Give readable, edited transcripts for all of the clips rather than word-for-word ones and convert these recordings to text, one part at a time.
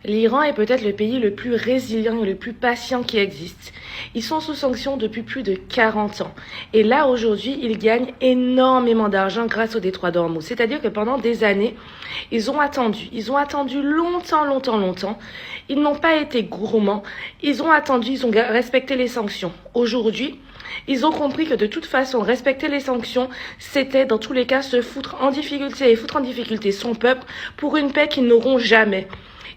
L'Iran est peut-être le pays le plus résilient et le plus patient qui existe. Ils sont sous sanctions depuis plus de 40 ans. Et là, aujourd'hui, ils gagnent énormément d'argent grâce au détroit d'Ormuz. C'est-à-dire que pendant des années, ils ont attendu. Ils ont attendu longtemps. Ils n'ont pas été gourmands. Ils ont attendu, ils ont respecté les sanctions. Aujourd'hui, ils ont compris que de toute façon, respecter les sanctions, c'était dans tous les cas se foutre en difficulté et foutre en difficulté son peuple pour une paix qu'ils n'auront jamais.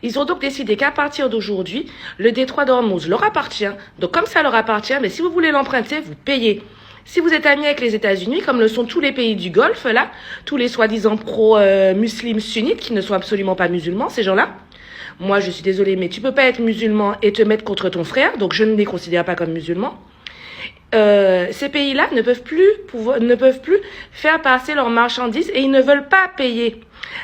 Ils ont donc décidé qu'à partir d'aujourd'hui, le détroit d'Ormuz leur appartient. Donc comme ça leur appartient, mais si vous voulez l'emprunter, vous payez. Si vous êtes amis avec les États-Unis, comme le sont tous les pays du Golfe, là, tous les soi-disant pro-musulmans sunnites qui ne sont absolument pas musulmans, ces gens-là, moi je suis désolée, mais tu peux pas être musulman et te mettre contre ton frère, donc je ne les considère pas comme musulmans. Ces pays-là ne peuvent plus faire passer leurs marchandises et ils ne veulent pas payer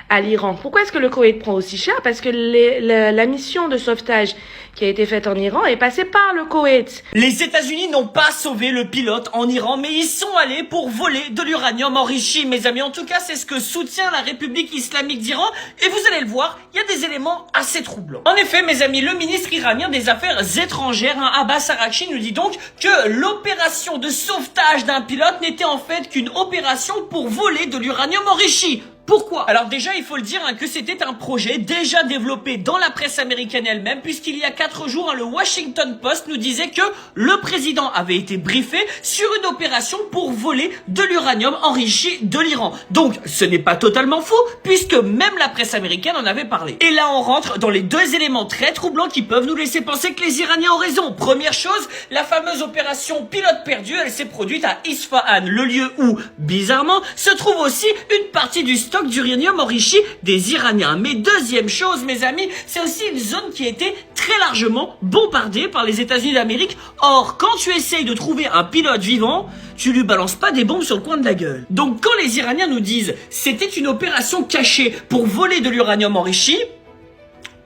à l'Iran. Pourquoi est-ce que le Koweït prend aussi cher? Parce que la mission de sauvetage qui a été faite en Iran est passée par le Koweït. Les États-Unis n'ont pas sauvé le pilote en Iran, mais ils sont allés pour voler de l'uranium enrichi, mes amis. En tout cas, c'est ce que soutient la République islamique d'Iran. Et vous allez le voir, il y a des éléments assez troublants. En effet, mes amis, le ministre iranien des Affaires étrangères, Abbas Araghchi, nous dit donc que l'opération de sauvetage d'un pilote n'était en fait qu'une opération pour voler de l'uranium enrichi. Pourquoi? Alors déjà, il faut le dire que c'était un projet déjà développé dans la presse américaine elle-même, puisqu'il y a 4 jours, le Washington Post nous disait que le président avait été briefé sur une opération pour voler de l'uranium enrichi de l'Iran. Donc, ce n'est pas totalement faux, puisque même la presse américaine en avait parlé. Et là, on rentre dans les deux éléments très troublants qui peuvent nous laisser penser que les Iraniens ont raison. Première chose, la fameuse opération pilote perdu, elle s'est produite à Isfahan, le lieu où, bizarrement, se trouve aussi une partie du stock d'uranium enrichi des Iraniens. Mais deuxième chose, mes amis, c'est aussi une zone qui a été très largement bombardée par les États-Unis d'Amérique. Or, quand tu essayes de trouver un pilote vivant, tu lui balances pas des bombes sur le coin de la gueule. Donc quand les Iraniens nous disent c'était une opération cachée pour voler de l'uranium enrichi,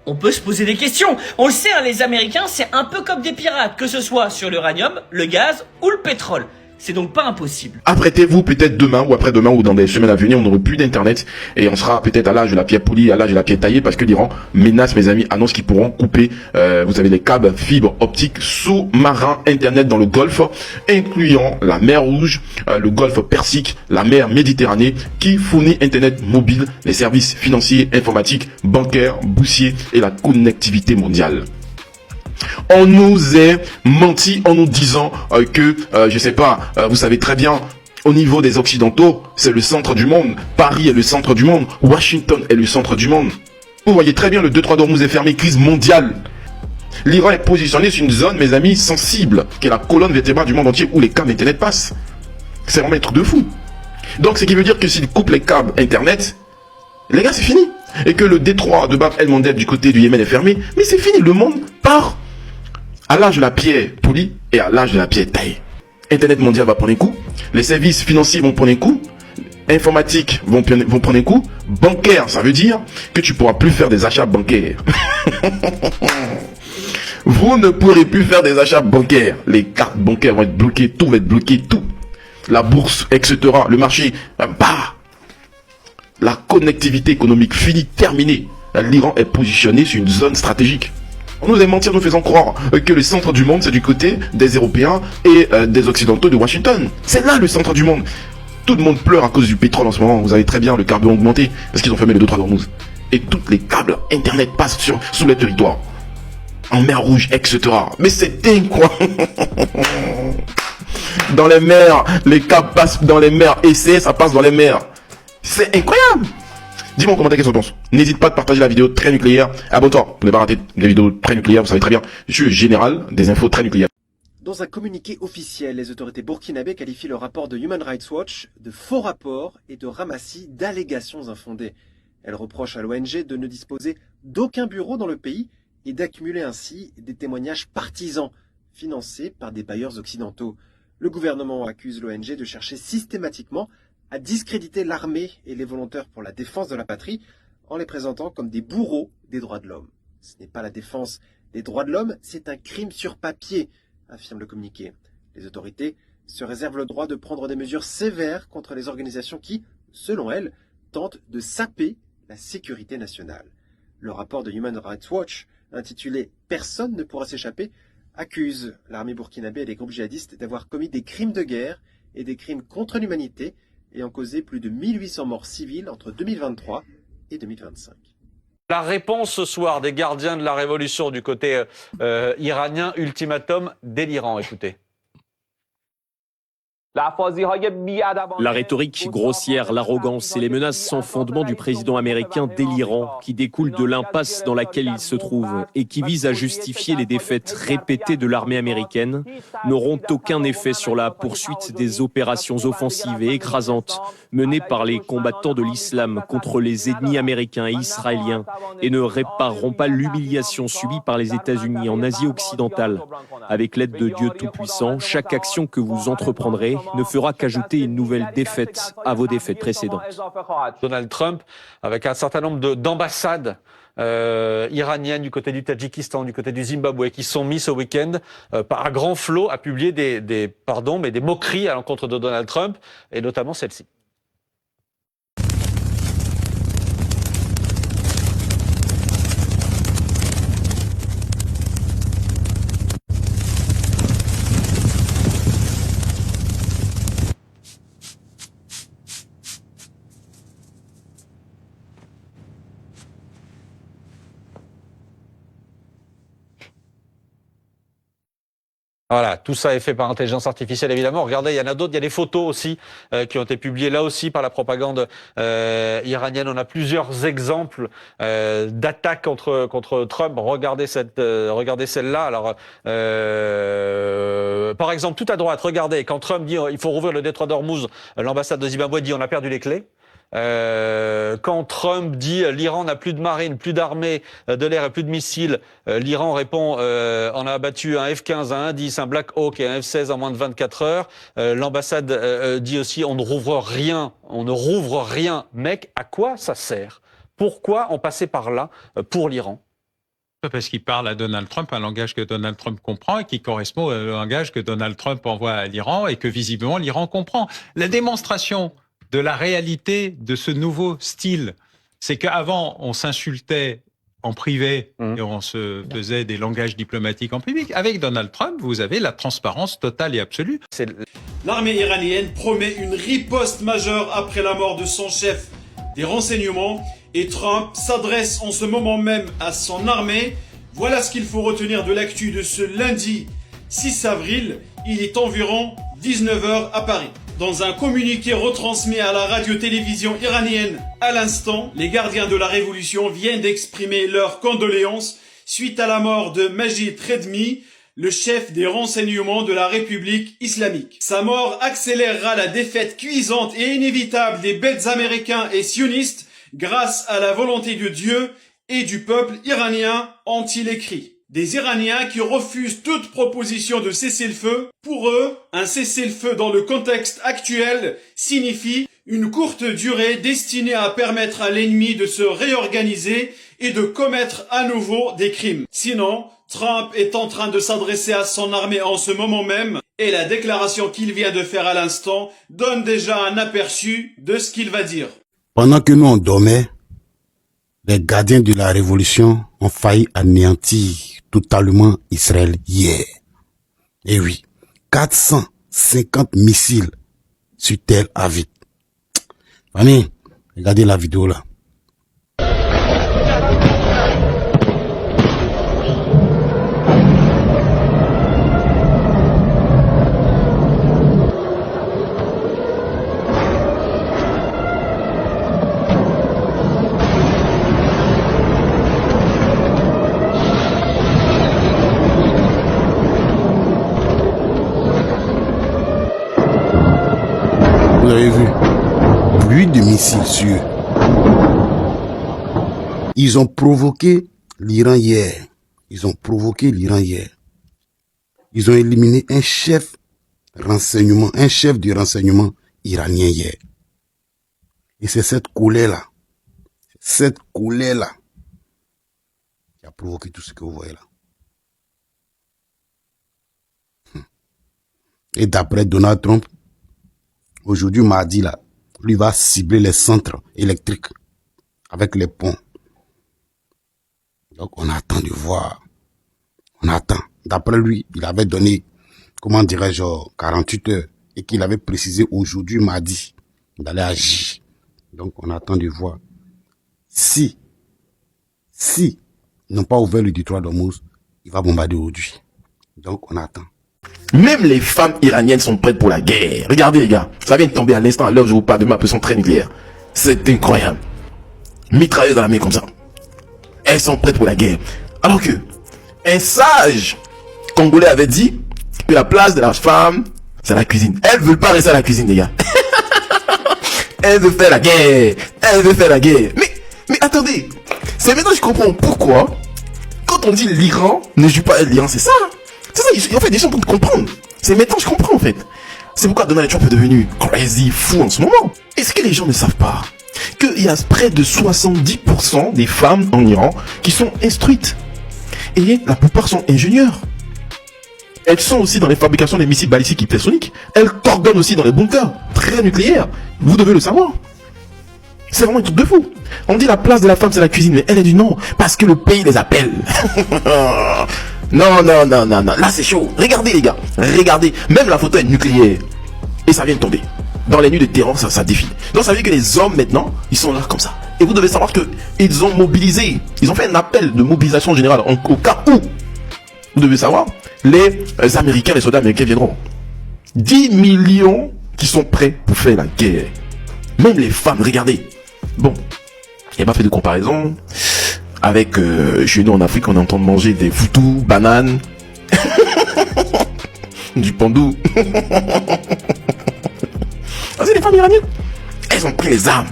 on peut se poser des questions. On le sait, les Américains, c'est un peu comme des pirates, que ce soit sur l'uranium, le gaz ou le pétrole. C'est donc pas impossible. Apprêtez-vous peut-être demain ou après-demain ou dans des semaines à venir, on n'aura plus d'internet et on sera peut-être à l'âge de la pierre polie, à l'âge de la pierre taillée parce que l'Iran menace, mes amis, annonce qu'ils pourront couper, vous savez, les câbles fibres optiques sous-marins internet dans le Golfe, incluant la mer Rouge, le Golfe Persique, la mer Méditerranée, qui fournit internet mobile, les services financiers, informatiques, bancaires, boursiers et la connectivité mondiale. On nous a menti en nous disant que, je sais pas, vous savez très bien, au niveau des Occidentaux, c'est le centre du monde. Paris est le centre du monde. Washington est le centre du monde. Vous voyez très bien, le détroit d'Ormuz est fermé, crise mondiale. L'Iran est positionné sur une zone, mes amis, sensible, qui est la colonne vertébrale du monde entier où les câbles Internet passent. C'est vraiment un truc de fou. Donc, ce qui veut dire que s'ils coupent les câbles Internet, les gars, c'est fini. Et que le détroit de Bab el-Mandeb du côté du Yémen est fermé, mais c'est fini, le monde part à l'âge de la pierre polie et à l'âge de la pierre taillée. Internet mondial va prendre un coup, les services financiers vont prendre un coup, informatique vont prendre un coup, bancaire, ça veut dire que tu pourras plus faire des achats bancaires. Vous ne pourrez plus faire des achats bancaires. Les cartes bancaires vont être bloquées, tout va être bloqué, tout. La bourse, etc. Le marché, bah. La connectivité économique finie, terminée. L'Iran est positionné sur une zone stratégique. On nous a menti en nous faisant croire que le centre du monde, c'est du côté des Européens et des Occidentaux de Washington. C'est là le centre du monde. Tout le monde pleure à cause du pétrole en ce moment. Vous savez très bien, le carburant augmenté parce qu'ils ont fermé le détroit d'Ormuz. Et tous les câbles Internet passent sous les territoires. En mer Rouge, etc. Mais c'est dingue, quoi. Dans les mers, les câbles passent dans les mers. Et ça passe dans les mers. C'est incroyable. Dis-moi en commentaire qu'est-ce que tu penses. N'hésite pas à partager la vidéo très nucléaire. Abonne-toi pour ne pas rater les vidéos très nucléaires. Vous savez très bien, je suis le général des infos très nucléaires. Dans un communiqué officiel, les autorités burkinabées qualifient le rapport de Human Rights Watch de faux rapport et de ramassis d'allégations infondées. Elles reprochent à l'ONG de ne disposer d'aucun bureau dans le pays et d'accumuler ainsi des témoignages partisans financés par des bailleurs occidentaux. Le gouvernement accuse l'ONG de chercher systématiquement à discréditer l'armée et les volontaires pour la défense de la patrie en les présentant comme des bourreaux des droits de l'homme. Ce n'est pas la défense des droits de l'homme, c'est un crime sur papier, affirme le communiqué. Les autorités se réservent le droit de prendre des mesures sévères contre les organisations qui, selon elles, tentent de saper la sécurité nationale. Le rapport de Human Rights Watch, intitulé « Personne ne pourra s'échapper », accuse l'armée burkinabé et les groupes djihadistes d'avoir commis des crimes de guerre et des crimes contre l'humanité ayant causé plus de 1800 morts civiles entre 2023 et 2025. La réponse ce soir des gardiens de la révolution du côté iranien, ultimatum délirant, écoutez. La rhétorique grossière, l'arrogance et les menaces sans fondement du président américain délirant qui découlent de l'impasse dans laquelle il se trouve et qui vise à justifier les défaites répétées de l'armée américaine n'auront aucun effet sur la poursuite des opérations offensives et écrasantes menées par les combattants de l'islam contre les ennemis américains et israéliens et ne répareront pas l'humiliation subie par les États-Unis en Asie occidentale. Avec l'aide de Dieu Tout-Puissant, chaque action que vous entreprendrez ne fera qu'ajouter une nouvelle défaite à vos défaites précédentes. Donald Trump, avec un certain nombre d'ambassades iraniennes du côté du Tadjikistan, du côté du Zimbabwe, qui sont mis ce week-end par un grand flot à publier des moqueries à l'encontre de Donald Trump, et notamment celle-ci. Voilà, tout ça est fait par intelligence artificielle, évidemment. Regardez, il y en a d'autres. Il y a des photos aussi qui ont été publiées là aussi par la propagande iranienne. On a plusieurs exemples d'attaques contre Trump. Regardez celle-là. Alors, par exemple, tout à droite, regardez, quand Trump dit il faut rouvrir le détroit d'Ormuz, l'ambassade de Zimbabwe dit on a perdu les clés. Quand Trump dit l'Iran n'a plus de marine, plus d'armée de l'air et plus de missiles, l'Iran répond on a abattu un F-15, un Indice, un Black Hawk et un F-16 en moins de 24 heures. L'ambassade dit aussi on ne rouvre rien. Mec, à quoi ça sert? Pourquoi en passer par là pour l'Iran? Parce qu'il parle à Donald Trump un langage que Donald Trump comprend et qui correspond au langage que Donald Trump envoie à l'Iran et que visiblement l'Iran comprend. La démonstration de la réalité de ce nouveau style, c'est qu'avant, on s'insultait en privé et on se faisait des langages diplomatiques en public. Avec Donald Trump, vous avez la transparence totale et absolue. L'armée iranienne promet une riposte majeure après la mort de son chef des renseignements et Trump s'adresse en ce moment même à son armée. Voilà ce qu'il faut retenir de l'actu de ce lundi 6 avril. Il est environ 19h à Paris. Dans un communiqué retransmis à la radio-télévision iranienne à l'instant, les gardiens de la révolution viennent d'exprimer leurs condoléances suite à la mort de Majid Redmi, le chef des renseignements de la République islamique. Sa mort accélérera la défaite cuisante et inévitable des bêtes américains et sionistes grâce à la volonté de Dieu et du peuple iranien, ont-ils écrit. Des Iraniens qui refusent toute proposition de cessez-le-feu. Pour eux, un cessez-le-feu dans le contexte actuel signifie une courte durée destinée à permettre à l'ennemi de se réorganiser et de commettre à nouveau des crimes. Sinon, Trump est en train de s'adresser à son armée en ce moment même et la déclaration qu'il vient de faire à l'instant donne déjà un aperçu de ce qu'il va dire. Pendant que nous on dormait, les gardiens de la révolution ont failli anéantir totalement Israël hier. Et oui, 450 missiles sur Tel Aviv. Allez, regardez la vidéo là. Vous avez vu, pluie de missiles sur eux. Ils ont provoqué l'Iran hier. Ils ont éliminé un chef du renseignement iranien hier. Et c'est cette colère-là, qui a provoqué tout ce que vous voyez là. Et d'après Donald Trump, aujourd'hui, mardi, là, lui va cibler les centres électriques avec les ponts. Donc on attend de voir. On attend. D'après lui, il avait donné, comment dirais-je, 48 heures. Et qu'il avait précisé aujourd'hui, mardi, d'aller agir. Donc on attend de voir. Si ils n'ont pas ouvert le détroit d'Ormuz, il va bombarder aujourd'hui. Donc on attend. Même les femmes iraniennes sont prêtes pour la guerre. Regardez les gars, ça vient de tomber à l'instant à l'heure où je vous parle de ma pression très nucléaire. C'est incroyable. Mitrailleuse dans la main comme ça. Elles sont prêtes pour la guerre. Alors que un sage congolais avait dit que la place de la femme, c'est la cuisine. Elles veulent pas rester à la cuisine, les gars. Elle veut faire la guerre. Elle veut faire la guerre. Mais attendez. C'est maintenant que je comprends pourquoi, quand on dit l'Iran ne joue pas l'Iran, c'est ça. C'est ça, en fait, des gens pour comprendre. C'est maintenant que je comprends, en fait. C'est pourquoi Donald Trump est devenu crazy, fou en ce moment. Est-ce que les gens ne savent pas qu'il y a près de 70% des femmes en Iran qui sont instruites. Et la plupart sont ingénieurs. Elles sont aussi dans les fabrications des missiles balistiques hypersoniques. Elles coordonnent aussi dans les bunkers très nucléaires. Vous devez le savoir. C'est vraiment un truc de fou. On dit la place de la femme c'est la cuisine, mais elle est du non, parce que le pays les appelle. Non. Là c'est chaud. Regardez les gars. Regardez. Même la photo est nucléaire. Et ça vient de tomber. Dans les nuits de terror, ça défile. Donc ça veut dire que les hommes maintenant, ils sont là comme ça. Et vous devez savoir que ils ont mobilisé. Ils ont fait un appel de mobilisation générale au cas où. Vous devez savoir. Les Américains, les soldats américains viendront. 10 millions qui sont prêts pour faire la guerre. Même les femmes, regardez. Bon, il n'y a pas fait de comparaison avec chez nous en Afrique, on est en train de manger des foutous, bananes, du pandou. C'est les femmes iraniennes. Elles ont pris les armes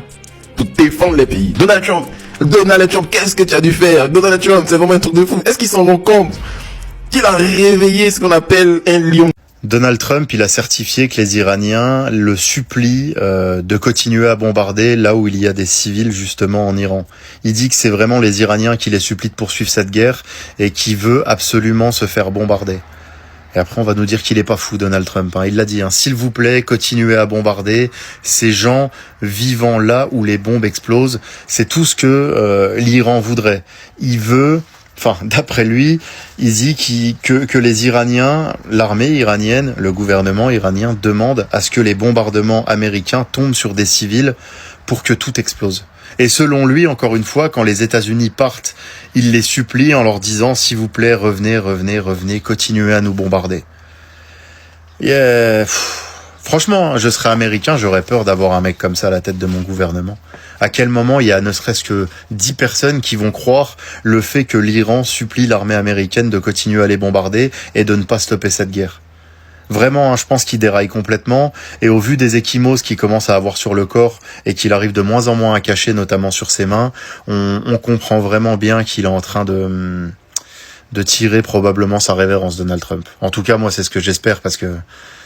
pour défendre les pays. Donald Trump, qu'est-ce que tu as dû faire? Donald Trump, c'est vraiment un truc de fou. Est-ce qu'ils s'en rendent compte qu'il a réveillé ce qu'on appelle un lion? Donald Trump, il a certifié que les Iraniens le supplient de continuer à bombarder là où il y a des civils justement en Iran. Il dit que c'est vraiment les Iraniens qui les supplient de poursuivre cette guerre et qui veut absolument se faire bombarder. Et après on va nous dire qu'il est pas fou, Donald Trump. Il l'a dit, s'il vous plaît, continuez à bombarder ces gens vivant là où les bombes explosent. C'est tout ce que l'Iran voudrait. Il veut... d'après lui, il dit que les Iraniens, l'armée iranienne, le gouvernement iranien demande à ce que les bombardements américains tombent sur des civils pour que tout explose. Et selon lui, encore une fois, quand les États-Unis partent, il les supplie en leur disant « S'il vous plaît, revenez, continuez à nous bombarder. » Franchement, je serais américain, j'aurais peur d'avoir un mec comme ça à la tête de mon gouvernement. À quel moment il y a ne serait-ce que 10 personnes qui vont croire le fait que l'Iran supplie l'armée américaine de continuer à les bombarder et de ne pas stopper cette guerre? Vraiment, je pense qu'il déraille complètement, et au vu des ecchymoses qu'il commence à avoir sur le corps et qu'il arrive de moins en moins à cacher, notamment sur ses mains, on comprend vraiment bien qu'il est en train de tirer probablement sa révérence, Donald Trump. En tout cas, moi, c'est ce que j'espère, parce que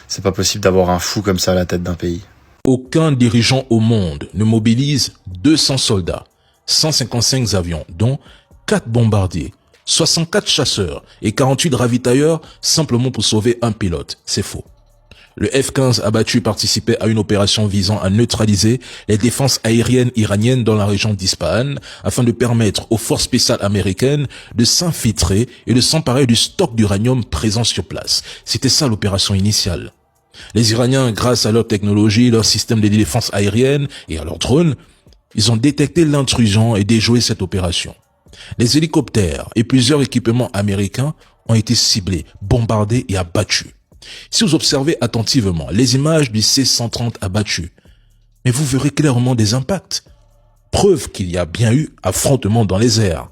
c'est pas possible d'avoir un fou comme ça à la tête d'un pays. Aucun dirigeant au monde ne mobilise 200 soldats, 155 avions, dont 4 bombardiers, 64 chasseurs et 48 ravitailleurs simplement pour sauver un pilote. C'est faux. Le F-15 abattu participait à une opération visant à neutraliser les défenses aériennes iraniennes dans la région d'Ispahan afin de permettre aux forces spéciales américaines de s'infiltrer et de s'emparer du stock d'uranium présent sur place. C'était ça l'opération initiale. Les Iraniens, grâce à leur technologie, leur système de défense aérienne et à leurs drones, ils ont détecté l'intrusion et déjoué cette opération. Les hélicoptères et plusieurs équipements américains ont été ciblés, bombardés et abattus. Si vous observez attentivement les images du C-130 abattu, mais vous verrez clairement des impacts. Preuve qu'il y a bien eu affrontement dans les airs.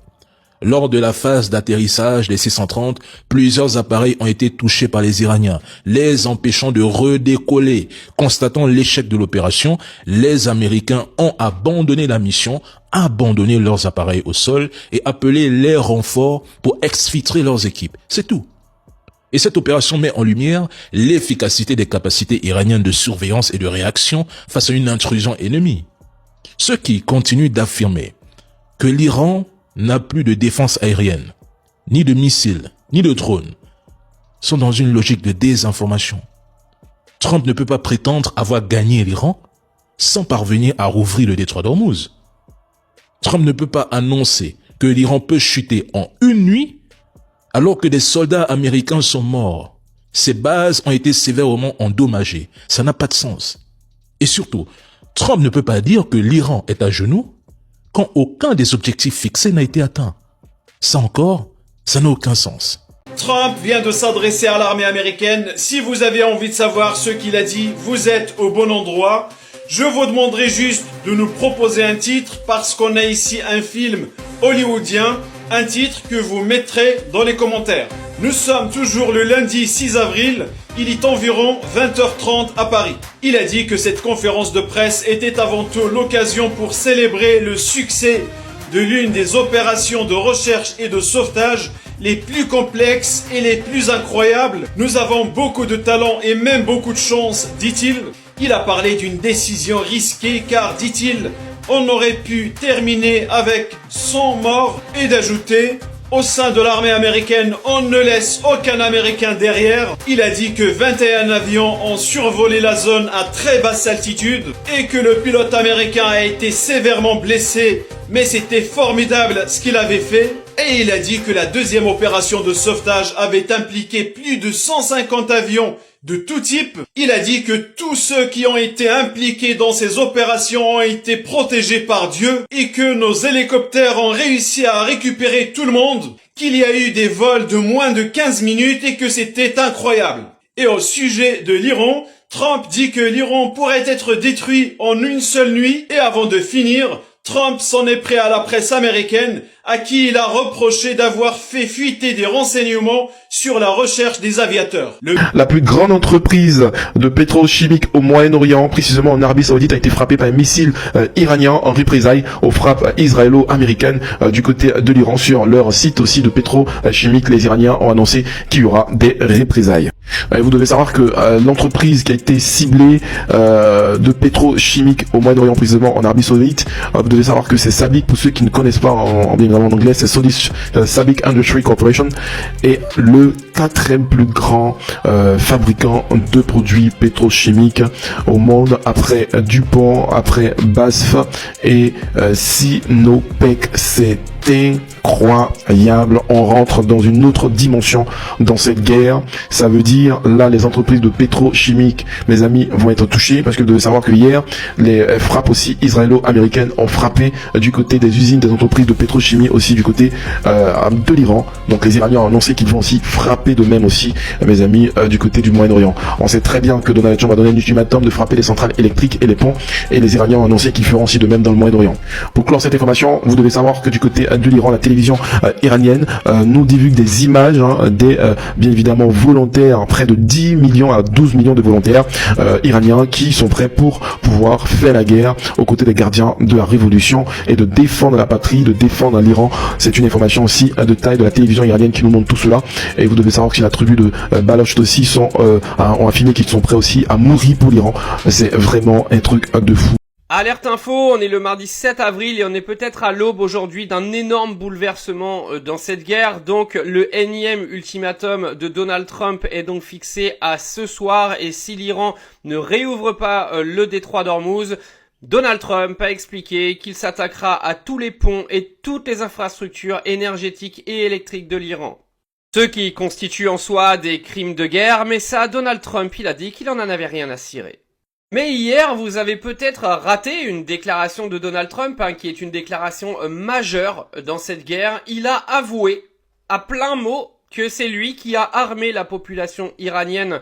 Lors de la phase d'atterrissage des C-130, plusieurs appareils ont été touchés par les Iraniens, les empêchant de redécoller. Constatant l'échec de l'opération, les Américains ont abandonné la mission, abandonné leurs appareils au sol et appelé les renforts pour exfiltrer leurs équipes. C'est tout. Et cette opération met en lumière l'efficacité des capacités iraniennes de surveillance et de réaction face à une intrusion ennemie. Ceux qui continuent d'affirmer que l'Iran n'a plus de défense aérienne, ni de missiles, ni de drones, sont dans une logique de désinformation. Trump ne peut pas prétendre avoir gagné l'Iran sans parvenir à rouvrir le détroit d'Ormuz. Trump ne peut pas annoncer que l'Iran peut chuter en une nuit alors que des soldats américains sont morts. Ces bases ont été sévèrement endommagées. Ça n'a pas de sens. Et surtout, Trump ne peut pas dire que l'Iran est à genoux quand aucun des objectifs fixés n'a été atteint. Ça encore, ça n'a aucun sens. Trump vient de s'adresser à l'armée américaine. Si vous avez envie de savoir ce qu'il a dit, vous êtes au bon endroit. Je vous demanderai juste de nous proposer un titre parce qu'on a ici un film hollywoodien, un titre que vous mettrez dans les commentaires. Nous sommes toujours le lundi 6 avril, il est environ 20h30 à Paris. Il a dit que cette conférence de presse était avant tout l'occasion pour célébrer le succès de l'une des opérations de recherche et de sauvetage les plus complexes et les plus incroyables. Nous avons beaucoup de talent et même beaucoup de chance, dit-il. Il a parlé d'une décision risquée car, dit-il, on aurait pu terminer avec 100 morts et d'ajouter au sein de l'armée américaine, on ne laisse aucun Américain derrière. Il a dit que 21 avions ont survolé la zone à très basse altitude et que le pilote américain a été sévèrement blessé, mais c'était formidable ce qu'il avait fait. Et il a dit que la deuxième opération de sauvetage avait impliqué plus de 150 avions de tout type. Il a dit que tous ceux qui ont été impliqués dans ces opérations ont été protégés par Dieu et que nos hélicoptères ont réussi à récupérer tout le monde, qu'il y a eu des vols de moins de 15 minutes et que c'était incroyable. Et au sujet de l'Iran, Trump dit que l'Iran pourrait être détruit en une seule nuit et avant de finir, Trump s'en est pris à la presse américaine, à qui il a reproché d'avoir fait fuiter des renseignements sur la recherche des aviateurs. La plus grande entreprise de pétrochimique au Moyen-Orient, précisément en Arabie Saoudite, a été frappée par un missile iranien en représailles aux frappes israélo-américaines du côté de l'Iran sur leur site aussi de pétrochimique. Les Iraniens ont annoncé qu'il y aura des représailles. Vous devez savoir que l'entreprise qui a été ciblée de pétrochimique au Moyen-Orient, précisément en Arabie Saoudite, vous devez savoir que c'est SABIC, pour ceux qui ne connaissent pas en anglais, c'est SABIC Industries Corporation, et le quatrième plus grand fabricant de produits pétrochimiques au monde, après DuPont, après BASF et Sinopec. C'est incroyable, on rentre dans une autre dimension dans cette guerre. Ça veut dire, là, les entreprises de pétrochimiques, mes amis, vont être touchées, parce que vous devez savoir que hier, les frappes aussi israélo-américaines ont frappé du côté des usines, des entreprises de pétrochimie, aussi du côté de l'Iran. Donc les Iraniens ont annoncé qu'ils vont aussi frapper de même aussi, mes amis, du côté du Moyen-Orient. On sait très bien que Donald Trump a donné un ultimatum de frapper les centrales électriques et les ponts, et les Iraniens ont annoncé qu'ils feront aussi de même dans le Moyen-Orient. Pour clore cette information, vous devez savoir que du côté de l'Iran, la télévision iranienne nous divulgue des images des bien évidemment volontaires, près de 10 millions à 12 millions de volontaires iraniens qui sont prêts pour pouvoir faire la guerre aux côtés des gardiens de la révolution et de défendre la patrie, de défendre l'Iran. C'est une information aussi de taille de la télévision iranienne qui nous montre tout cela. Et vous devez savoir que la tribu de Baloch aussi ont affirmé qu'ils sont prêts aussi à mourir pour l'Iran. C'est vraiment un truc de fou. Alerte info, on est le mardi 7 avril et on est peut-être à l'aube aujourd'hui d'un énorme bouleversement dans cette guerre. Donc le énième ultimatum de Donald Trump est donc fixé à ce soir, et si l'Iran ne réouvre pas le détroit d'Ormuz, Donald Trump a expliqué qu'il s'attaquera à tous les ponts et toutes les infrastructures énergétiques et électriques de l'Iran. Ce qui constitue en soi des crimes de guerre, mais ça, Donald Trump, il a dit qu'il en avait rien à cirer. Mais hier, vous avez peut-être raté une déclaration de Donald Trump, qui est une déclaration majeure dans cette guerre. Il a avoué, à plein mot, que c'est lui qui a armé la population iranienne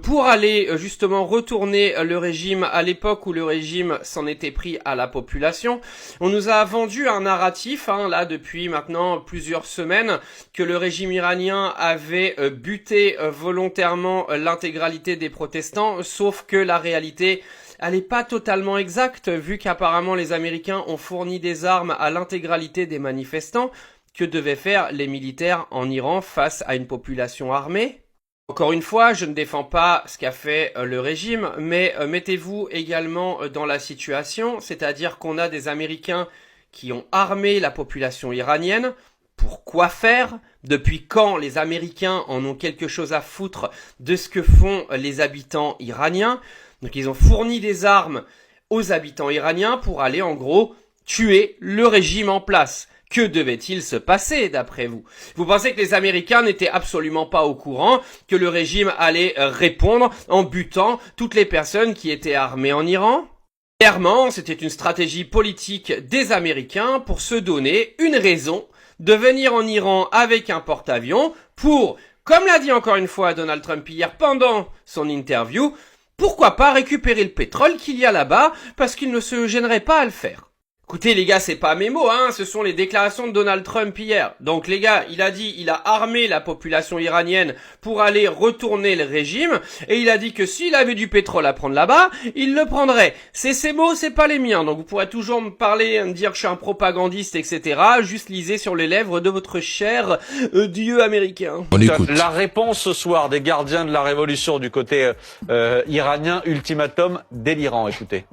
pour aller justement retourner le régime à l'époque où le régime s'en était pris à la population. On nous a vendu un narratif, là depuis maintenant plusieurs semaines, que le régime iranien avait buté volontairement l'intégralité des protestants, sauf que la réalité, elle n'est pas totalement exacte, vu qu'apparemment les Américains ont fourni des armes à l'intégralité des manifestants. Que devaient faire les militaires en Iran face à une population armée? Encore une fois, je ne défends pas ce qu'a fait le régime, mais mettez-vous également dans la situation, c'est-à-dire qu'on a des Américains qui ont armé la population iranienne. Pour quoi faire? Depuis quand les Américains en ont quelque chose à foutre de ce que font les habitants iraniens? Donc ils ont fourni des armes aux habitants iraniens pour aller en gros tuer le régime en place. Que devait-il se passer d'après vous? Vous pensez que les Américains n'étaient absolument pas au courant que le régime allait répondre en butant toutes les personnes qui étaient armées en Iran? Clairement, c'était une stratégie politique des Américains pour se donner une raison de venir en Iran avec un porte-avions pour, comme l'a dit encore une fois Donald Trump hier pendant son interview, pourquoi pas récupérer le pétrole qu'il y a là-bas parce qu'il ne se gênerait pas à le faire. Écoutez les gars, c'est pas mes mots, hein, ce sont les déclarations de Donald Trump hier. Donc les gars, il a dit, il a armé la population iranienne pour aller retourner le régime, et il a dit que s'il avait du pétrole à prendre là-bas, il le prendrait. C'est ses mots, c'est pas les miens, donc vous pourrez toujours me parler, me dire que je suis un propagandiste, etc. Juste lisez sur les lèvres de votre cher dieu américain. On écoute. La réponse ce soir des gardiens de la révolution du côté iranien, ultimatum délirant, écoutez.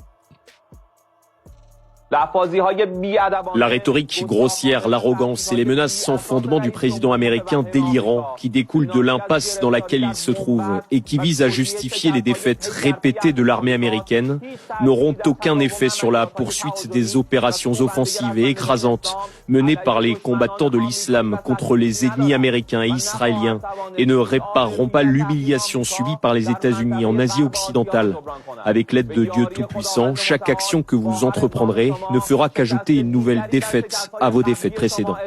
La rhétorique grossière, l'arrogance et les menaces sans fondement du président américain délirant qui découlent de l'impasse dans laquelle il se trouve et qui vise à justifier les défaites répétées de l'armée américaine n'auront aucun effet sur la poursuite des opérations offensives et écrasantes menées par les combattants de l'islam contre les ennemis américains et israéliens et ne répareront pas l'humiliation subie par les États-Unis en Asie occidentale. Avec l'aide de Dieu Tout-Puissant, chaque action que vous entreprendrez ne fera qu'ajouter une nouvelle défaite à vos défaites précédentes.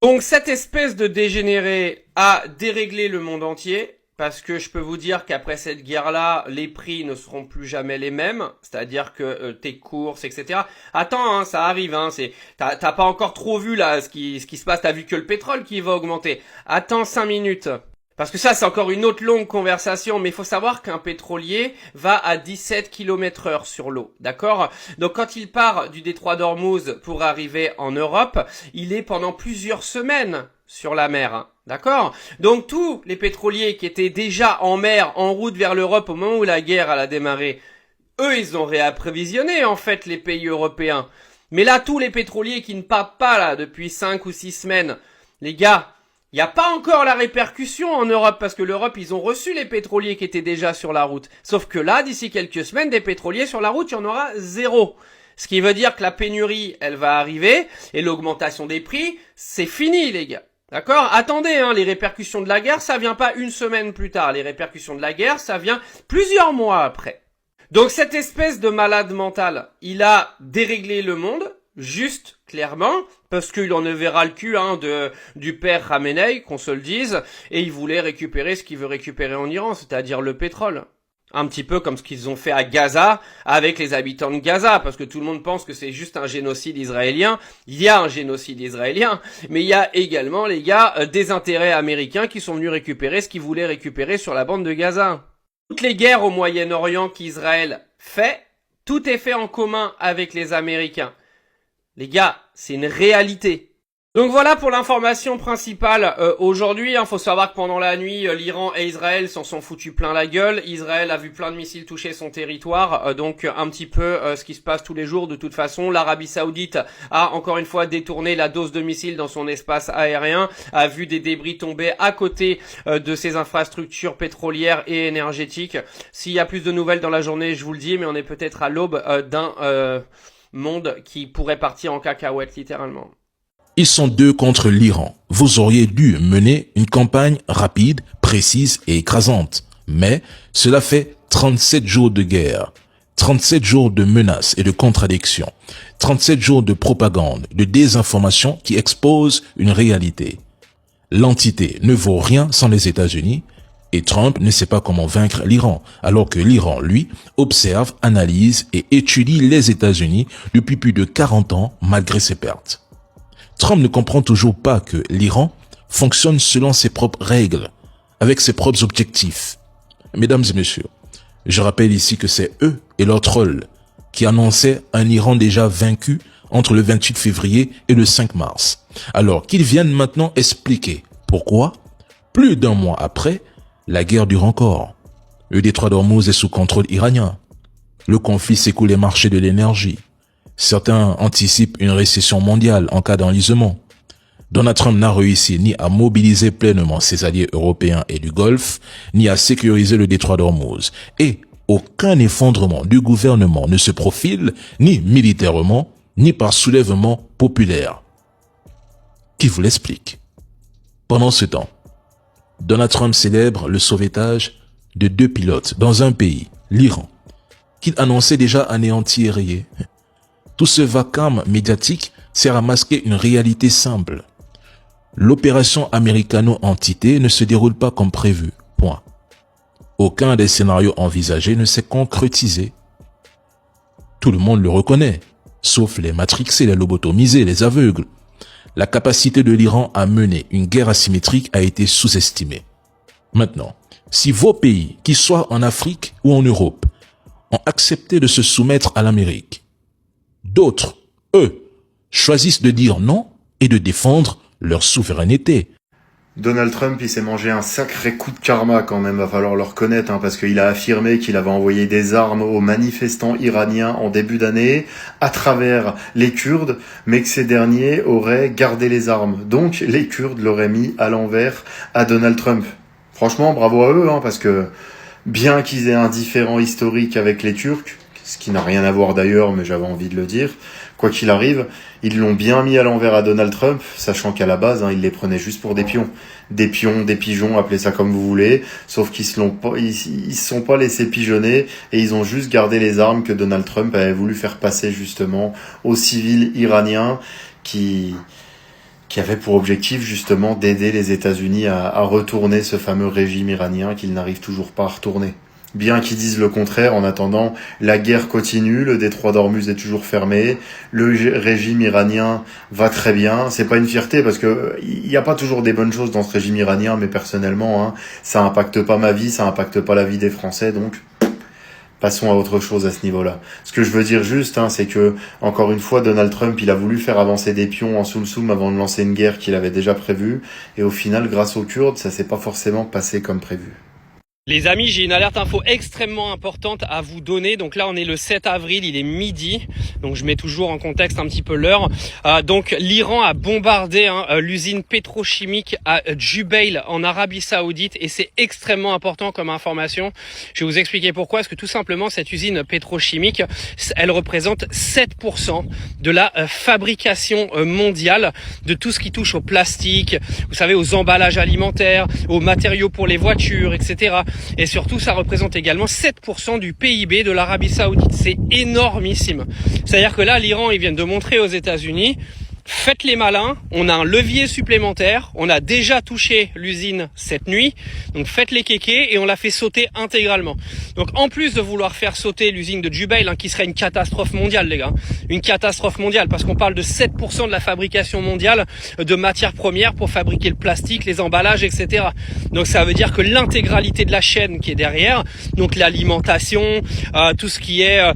Donc cette espèce de dégénéré a déréglé le monde entier, parce que je peux vous dire qu'après cette guerre-là, les prix ne seront plus jamais les mêmes, c'est-à-dire que tes courses, etc. Attends, hein, ça arrive, hein, t'as pas encore trop vu là ce qui se passe, t'as vu que le pétrole qui va augmenter. Attends 5 minutes. Parce que ça, c'est encore une autre longue conversation, mais il faut savoir qu'un pétrolier va à 17 km/h sur l'eau, d'accord? Donc quand il part du détroit d'Ormuz pour arriver en Europe, il est pendant plusieurs semaines sur la mer, hein, d'accord? Donc tous les pétroliers qui étaient déjà en mer, en route vers l'Europe au moment où la guerre a démarré, eux, ils ont réapprovisionné en fait les pays européens. Mais là, tous les pétroliers qui ne partent pas là depuis 5 ou 6 semaines, les gars, il n'y a pas encore la répercussion en Europe parce que l'Europe, ils ont reçu les pétroliers qui étaient déjà sur la route. Sauf que là, d'ici quelques semaines, des pétroliers sur la route, il y en aura 0. Ce qui veut dire que la pénurie, elle va arriver et l'augmentation des prix, c'est fini les gars. D'accord? Attendez, hein, les répercussions de la guerre, ça vient pas une semaine plus tard. Les répercussions de la guerre, ça vient plusieurs mois après. Donc cette espèce de malade mental, il a déréglé le monde. Juste, clairement, parce qu'il en avait ras le cul du père Khamenei, qu'on se le dise, et il voulait récupérer ce qu'il veut récupérer en Iran, c'est-à-dire le pétrole. Un petit peu comme ce qu'ils ont fait à Gaza avec les habitants de Gaza, parce que tout le monde pense que c'est juste un génocide israélien. Il y a un génocide israélien, mais il y a également, les gars, des intérêts américains qui sont venus récupérer ce qu'ils voulaient récupérer sur la bande de Gaza. Toutes les guerres au Moyen-Orient qu'Israël fait, tout est fait en commun avec les Américains. Les gars, c'est une réalité. Donc voilà pour l'information principale aujourd'hui. Faut savoir que pendant la nuit, l'Iran et Israël s'en sont foutus plein la gueule. Israël a vu plein de missiles toucher son territoire. Donc un petit peu ce qui se passe tous les jours de toute façon. L'Arabie Saoudite a encore une fois détourné la dose de missiles dans son espace aérien, a vu des débris tomber à côté de ses infrastructures pétrolières et énergétiques. S'il y a plus de nouvelles dans la journée, je vous le dis, mais on est peut-être à l'aube d'un monde qui pourrait partir en cacahuète littéralement. Ils sont 2 contre l'Iran. Vous auriez dû mener une campagne rapide, précise et écrasante. Mais cela fait 37 jours de guerre, 37 jours de menaces et de contradictions, 37 jours de propagande, de désinformation qui exposent une réalité. L'entité ne vaut rien sans les États-Unis. Et Trump ne sait pas comment vaincre l'Iran, alors que l'Iran, lui, observe, analyse et étudie les États-Unis depuis plus de 40 ans malgré ses pertes. Trump ne comprend toujours pas que l'Iran fonctionne selon ses propres règles, avec ses propres objectifs. Mesdames et messieurs, je rappelle ici que c'est eux et leurs trolls qui annonçaient un Iran déjà vaincu entre le 28 février et le 5 mars. Alors qu'ils viennent maintenant expliquer pourquoi, plus d'1 mois après, la guerre dure encore. Le détroit d'Ormuz est sous contrôle iranien. Le conflit secoue les marchés de l'énergie. Certains anticipent une récession mondiale en cas d'enlisement. Donald Trump n'a réussi ni à mobiliser pleinement ses alliés européens et du Golfe, ni à sécuriser le détroit d'Ormuz. Et aucun effondrement du gouvernement ne se profile, ni militairement, ni par soulèvement populaire. Qui vous l'explique? Pendant ce temps, Donald Trump célèbre le sauvetage de 2 pilotes dans un pays, l'Iran, qu'il annonçait déjà anéanti et rayé. Tout ce vacarme médiatique sert à masquer une réalité simple. L'opération américano-entité ne se déroule pas comme prévu. Point. Aucun des scénarios envisagés ne s'est concrétisé. Tout le monde le reconnaît, sauf les matrixés, les lobotomisés, les aveugles. La capacité de l'Iran à mener une guerre asymétrique a été sous-estimée. Maintenant, si vos pays, qu'ils soient en Afrique ou en Europe, ont accepté de se soumettre à l'Amérique, d'autres, eux, choisissent de dire non et de défendre leur souveraineté. Donald Trump, il s'est mangé un sacré coup de karma quand même, va falloir le reconnaître, parce qu'il a affirmé qu'il avait envoyé des armes aux manifestants iraniens en début d'année, à travers les Kurdes, mais que ces derniers auraient gardé les armes. Donc les Kurdes l'auraient mis à l'envers à Donald Trump. Franchement, bravo à eux, parce que bien qu'ils aient un différend historique avec les Turcs, ce qui n'a rien à voir d'ailleurs, mais j'avais envie de le dire, quoi qu'il arrive, ils l'ont bien mis à l'envers à Donald Trump, sachant qu'à la base, ils les prenaient juste pour des pions. Des pions, des pigeons, appelez ça comme vous voulez, sauf qu'ils se sont pas laissés pigeonner et ils ont juste gardé les armes que Donald Trump avait voulu faire passer justement aux civils iraniens qui avait pour objectif justement d'aider les États-Unis à retourner ce fameux régime iranien qu'ils n'arrivent toujours pas à retourner. Bien qu'ils disent le contraire, en attendant, la guerre continue, le détroit d'Ormuz est toujours fermé, le régime iranien va très bien. C'est pas une fierté parce que il n'y a pas toujours des bonnes choses dans ce régime iranien, mais personnellement, ça impacte pas ma vie, ça impacte pas la vie des Français, donc passons à autre chose à ce niveau-là. Ce que je veux dire juste, c'est que, encore une fois, Donald Trump, il a voulu faire avancer des pions en soum-soum avant de lancer une guerre qu'il avait déjà prévue, et au final, grâce aux Kurdes, ça s'est pas forcément passé comme prévu. Les amis, j'ai une alerte info extrêmement importante à vous donner. Donc là, on est le 7 avril, il est midi. Donc je mets toujours en contexte un petit peu l'heure. Donc l'Iran a bombardé l'usine pétrochimique à Jubail en Arabie Saoudite et c'est extrêmement important comme information. Je vais vous expliquer pourquoi. Parce que tout simplement, cette usine pétrochimique, elle représente 7% de la fabrication mondiale de tout ce qui touche au plastique, vous savez, aux emballages alimentaires, aux matériaux pour les voitures, etc. Et surtout, ça représente également 7% du PIB de l'Arabie Saoudite. C'est énormissime. C'est-à-dire que là, l'Iran, ils viennent de montrer aux États-Unis, faites les malins, on a un levier supplémentaire, on a déjà touché l'usine cette nuit, donc faites les kékés et on l'a fait sauter intégralement. Donc en plus de vouloir faire sauter l'usine de Jubail, qui serait une catastrophe mondiale les gars, une catastrophe mondiale parce qu'on parle de 7% de la fabrication mondiale de matières premières pour fabriquer le plastique, les emballages, etc. Donc ça veut dire que l'intégralité de la chaîne qui est derrière, donc l'alimentation, tout ce qui est,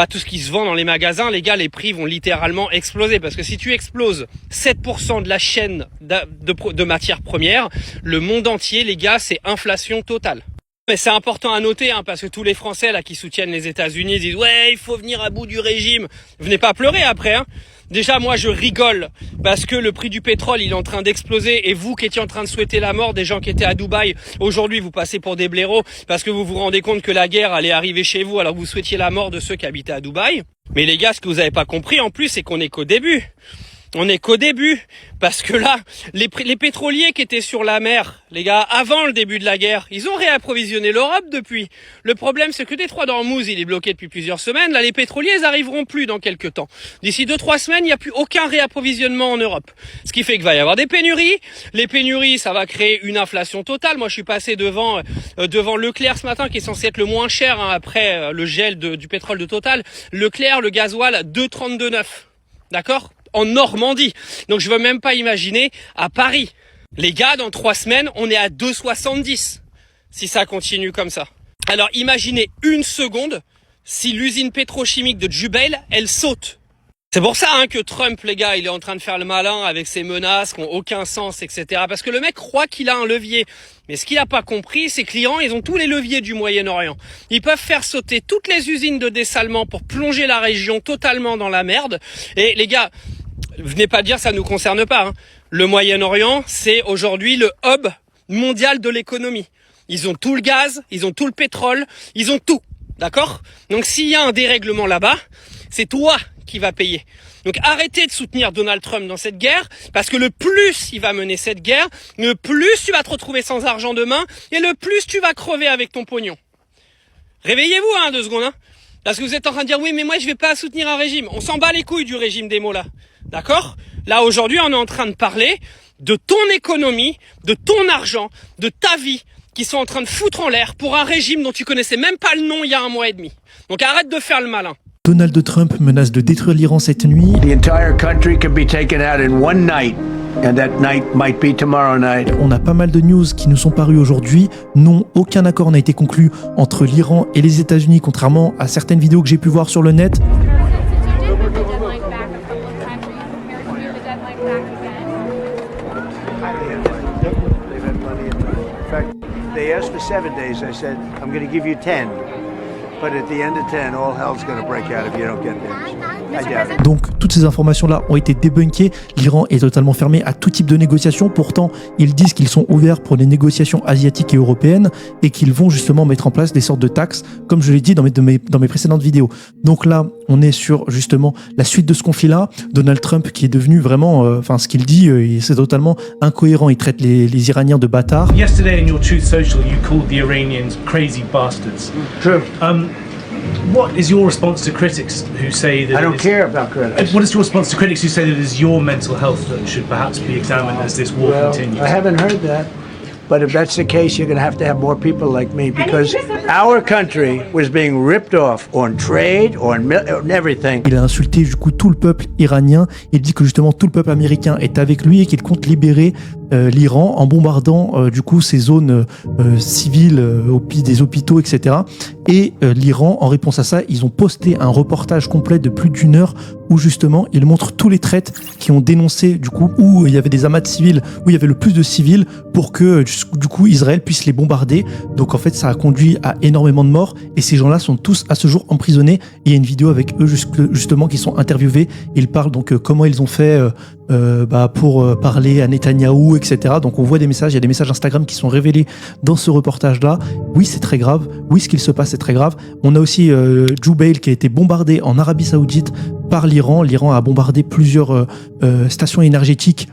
tout ce qui se vend dans les magasins, les gars, les prix vont littéralement exploser parce que si tu explose 7% de la chaîne de matières premières, le monde entier, les gars, c'est inflation totale. Mais c'est important à noter, parce que tous les Français là qui soutiennent les États-Unis disent ouais, il faut venir à bout du régime. Venez pas pleurer après. Déjà, moi, je rigole parce que le prix du pétrole, il est en train d'exploser. Et vous qui étiez en train de souhaiter la mort des gens qui étaient à Dubaï, aujourd'hui, vous passez pour des blaireaux parce que vous vous rendez compte que la guerre allait arriver chez vous alors que vous souhaitiez la mort de ceux qui habitaient à Dubaï. Mais les gars, ce que vous avez pas compris en plus, c'est qu'on est qu'au début. On n'est qu'au début, parce que là, les pétroliers qui étaient sur la mer, les gars, avant le début de la guerre, ils ont réapprovisionné l'Europe depuis. Le problème, c'est que le détroit d'Ormuz, il est bloqué depuis plusieurs semaines. Là, les pétroliers, ils arriveront plus dans quelques temps. D'ici 2-3 semaines, il n'y a plus aucun réapprovisionnement en Europe. Ce qui fait qu'il va y avoir des pénuries. Les pénuries, ça va créer une inflation totale. Moi, je suis passé devant Leclerc ce matin, qui est censé être le moins cher après le gel du pétrole de Total. Leclerc, le gasoil, 2,32,9. D'accord ? En Normandie. Donc je veux même pas imaginer à Paris. Les gars, dans 3 semaines, on est à 2,70 si ça continue comme ça. Alors imaginez une seconde si l'usine pétrochimique de Jubail, elle saute. C'est pour ça que Trump, les gars, il est en train de faire le malin avec ses menaces qui n'ont aucun sens, etc. Parce que le mec croit qu'il a un levier. Mais ce qu'il n'a pas compris, c'est que l'Iran, ils ont tous les leviers du Moyen-Orient. Ils peuvent faire sauter toutes les usines de dessalement pour plonger la région totalement dans la merde. Et les gars, venez pas dire ça nous concerne pas. Le Moyen-Orient, c'est aujourd'hui le hub mondial de l'économie. Ils ont tout le gaz, ils ont tout le pétrole, ils ont tout. D'accord ? Donc s'il y a un dérèglement là-bas, c'est toi qui va payer. Donc arrêtez de soutenir Donald Trump dans cette guerre, parce que le plus il va mener cette guerre, le plus tu vas te retrouver sans argent demain, et le plus tu vas crever avec ton pognon. Réveillez-vous 2 secondes, parce que vous êtes en train de dire oui mais moi je vais pas soutenir un régime. On s'en bat les couilles du régime des mots là, d'accord? Là aujourd'hui on est en train de parler de ton économie, de ton argent, de ta vie, qui sont en train de foutre en l'air pour un régime dont tu connaissais même pas le nom il y a 1 mois et demi. Donc arrête de faire le malin. Donald Trump menace de détruire l'Iran cette nuit. The entire country could be taken out in one night, and that night might be tomorrow night. On a pas mal de news qui nous sont parues aujourd'hui. Non, aucun accord n'a été conclu entre l'Iran et les États-Unis, contrairement à certaines vidéos que j'ai pu voir sur le net. They asked for 7 days. I said, I'm going to give you 10. But at the end of 10, all hell's going to break out if you don't get this. I doubt it. Donc, toutes ces informations-là ont été débunkées. L'Iran est totalement fermé à tout type de négociation. Pourtant, ils disent qu'ils sont ouverts pour les négociations asiatiques et européennes et qu'ils vont justement mettre en place des sortes de taxes, comme je l'ai dit dans mes précédentes vidéos. Donc là, on est sur justement la suite de ce conflit-là. Donald Trump qui est devenu vraiment, ce qu'il dit, c'est totalement incohérent. Il traite les Iraniens de bâtards. Yesterday in your Truth Social, you called the Iranians crazy bastards. True. What is your response to critics who say that I don't care about critics. What is your response to critics who say that it is your mental health that should perhaps be examined as this war continues? I haven't heard that. But if that's the case, you're going to have more people like me, because our country was being ripped off on trade, on everything. Il a insulté du coup tout le peuple iranien. Il dit que justement tout le peuple américain est avec lui et qu'il compte libérer l'Iran en bombardant du coup ces zones civiles, des hôpitaux, etc. Et l'Iran, en réponse à ça, ils ont posté un reportage complet de plus d'1 heure où justement ils montrent tous les traites qui ont dénoncé du coup où il y avait des amas de civils, où il y avait le plus de civils pour que du coup Israël puisse les bombarder. Donc en fait ça a conduit à énormément de morts et ces gens-là sont tous à ce jour emprisonnés. Et il y a une vidéo avec eux justement qui sont interviewés. Ils parlent donc comment ils ont fait pour parler à Netanyahou, etc. Donc on voit des messages, il y a des messages Instagram qui sont révélés dans ce reportage-là. Oui, c'est très grave. Oui, ce qu'il se passe, c'est très grave. On a aussi Jubail qui a été bombardé en Arabie Saoudite par l'Iran. L'Iran a bombardé plusieurs stations énergétiques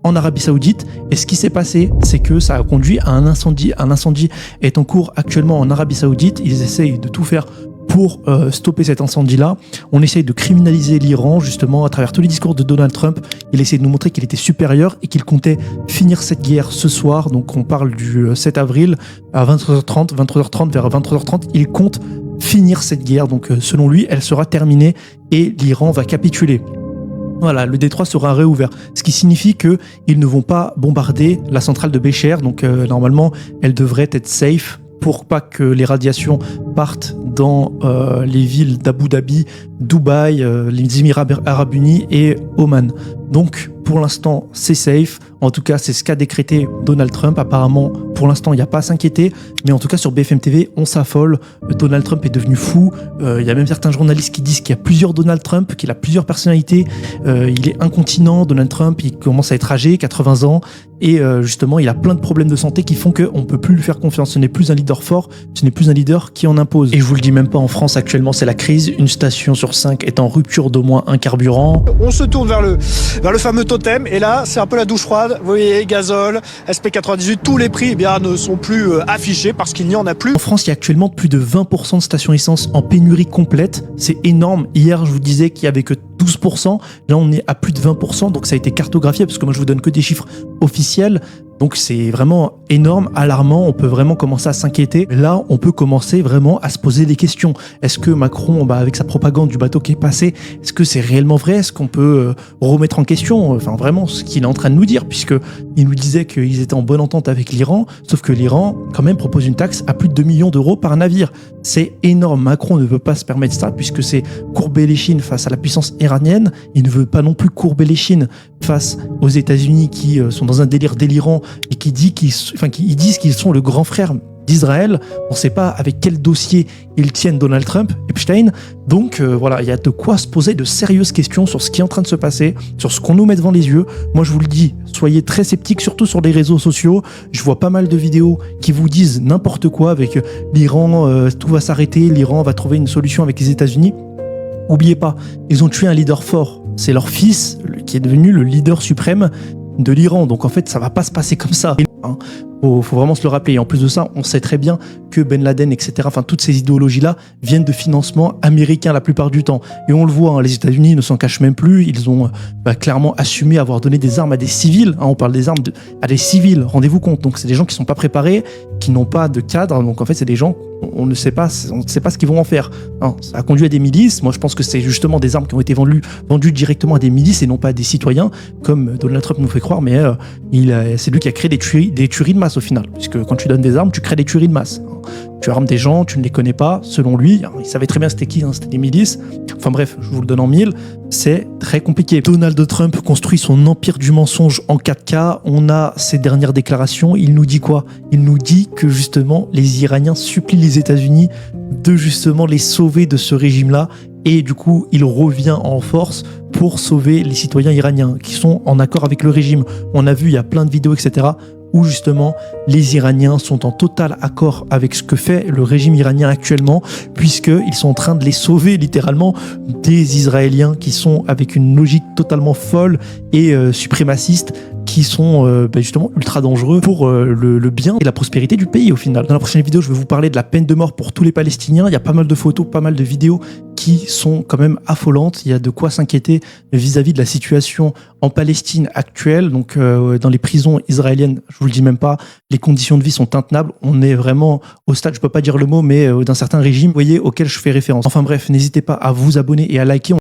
en Arabie Saoudite. Et ce qui s'est passé, c'est que ça a conduit à un incendie. Un incendie est en cours actuellement en Arabie Saoudite. Ils essayent de tout faire pour stopper cet incendie-là. On essaye de criminaliser l'Iran, justement, à travers tous les discours de Donald Trump. Il essaie de nous montrer qu'il était supérieur et qu'il comptait finir cette guerre ce soir. Donc on parle du 7 avril à 23h30, vers 23h30. Il compte finir cette guerre. Donc selon lui, elle sera terminée et l'Iran va capituler. Voilà, le détroit sera réouvert. Ce qui signifie qu'ils ne vont pas bombarder la centrale de Bécher. Donc normalement, elle devrait être safe pour pas que les radiations partent dans les villes d'Abu Dhabi, Dubaï, les Émirats Arabes Unis et Oman. Donc, pour l'instant, c'est safe. En tout cas, c'est ce qu'a décrété Donald Trump. Apparemment, pour l'instant, il n'y a pas à s'inquiéter. Mais en tout cas, sur BFM TV, on s'affole. Donald Trump est devenu fou. Il y a même certains journalistes qui disent qu'il y a plusieurs Donald Trump, qu'il a plusieurs personnalités. Il est incontinent, Donald Trump. Il commence à être âgé, 80 ans. Et justement, il a plein de problèmes de santé qui font qu'on ne peut plus lui faire confiance. Ce n'est plus un leader fort, ce n'est plus un leader qui en impose. Et je vous le dis même pas, en France, actuellement, c'est la crise. Une station sur 5 est en rupture d'au moins un carburant. On se tourne vers le fameux totem. Et là, c'est un peu la douche froide. Vous voyez, gazole, SP98, tous les prix ne sont plus affichés parce qu'il n'y en a plus. En France, il y a actuellement plus de 20% de stations essence en pénurie complète. C'est énorme. Hier, je vous disais qu'il y avait que 12%. Là, on est à plus de 20%. Donc, ça a été cartographié parce que moi, je vous donne que des chiffres officiels. Donc c'est vraiment énorme, alarmant, on peut vraiment commencer à s'inquiéter. Là, on peut commencer vraiment à se poser des questions. Est-ce que Macron, avec sa propagande du bateau qui est passé, est-ce que c'est réellement vrai? Est-ce qu'on peut remettre en question, vraiment, ce qu'il est en train de nous dire, puisque il nous disait qu'ils étaient en bonne entente avec l'Iran, sauf que l'Iran, quand même, propose une taxe à plus de 2 millions d'euros par navire. C'est énorme. Macron ne veut pas se permettre ça, puisque c'est courber les chines face à la puissance iranienne. Il ne veut pas non plus courber les chines face aux États-Unis qui sont dans un délire délirant et qui disent qu'ils sont le grand frère d'Israël. On ne sait pas avec quel dossier ils tiennent Donald Trump, Epstein. Donc voilà, il y a de quoi se poser de sérieuses questions sur ce qui est en train de se passer, sur ce qu'on nous met devant les yeux. Moi, je vous le dis, soyez très sceptiques, surtout sur les réseaux sociaux. Je vois pas mal de vidéos qui vous disent n'importe quoi avec l'Iran, tout va s'arrêter, l'Iran va trouver une solution avec les États-Unis. Oubliez pas, ils ont tué un leader fort c'est leur fils qui est devenu le leader suprême de l'Iran. Donc en fait, ça va pas se passer comme ça. Hein. Faut vraiment se le rappeler. Et en plus de ça, on sait très bien que Ben Laden, etc., enfin toutes ces idéologies-là viennent de financement américain la plupart du temps. Et on le voit, hein, les États-Unis ne s'en cachent même plus. Ils ont clairement assumé avoir donné des armes à des civils. Hein, on parle des armes à des civils, rendez-vous compte. Donc c'est des gens qui sont pas préparés, qui n'ont pas de cadre. Donc en fait, c'est des gens, on ne sait pas ce qu'ils vont en faire. Hein, ça a conduit à des milices. Moi, je pense que c'est justement des armes qui ont été vendues directement à des milices et non pas à des citoyens, comme Donald Trump nous fait croire. Mais c'est lui qui a créé des tueries de masse au final, puisque quand tu donnes des armes, tu crées des tueries de masse. Tu armes des gens, tu ne les connais pas, selon lui. Il savait très bien c'était qui, hein, c'était des milices. Enfin bref, je vous le donne en mille. C'est très compliqué. Donald Trump construit son empire du mensonge en 4K. On a ses dernières déclarations. Il nous dit quoi? Il nous dit que justement les Iraniens supplient les États-Unis de justement les sauver de ce régime-là. Et du coup, il revient en force pour sauver les citoyens iraniens qui sont en accord avec le régime. On a vu, il y a plein de vidéos, etc., où justement les Iraniens sont en total accord avec ce que fait le régime iranien actuellement, puisqu'ils sont en train de les sauver littéralement des Israéliens qui sont avec une logique totalement folle et suprémaciste, qui sont justement ultra dangereux pour le bien et la prospérité du pays au final. Dans la prochaine vidéo, je vais vous parler de la peine de mort pour tous les Palestiniens. Il y a pas mal de photos, pas mal de vidéos qui sont quand même affolantes. Il y a de quoi s'inquiéter vis-à-vis de la situation en Palestine actuelle. Donc dans les prisons israéliennes, je vous le dis même pas, les conditions de vie sont intenables. On est vraiment au stade, je peux pas dire le mot, mais d'un certain régime, vous voyez, auquel je fais référence. Enfin bref, n'hésitez pas à vous abonner et à liker.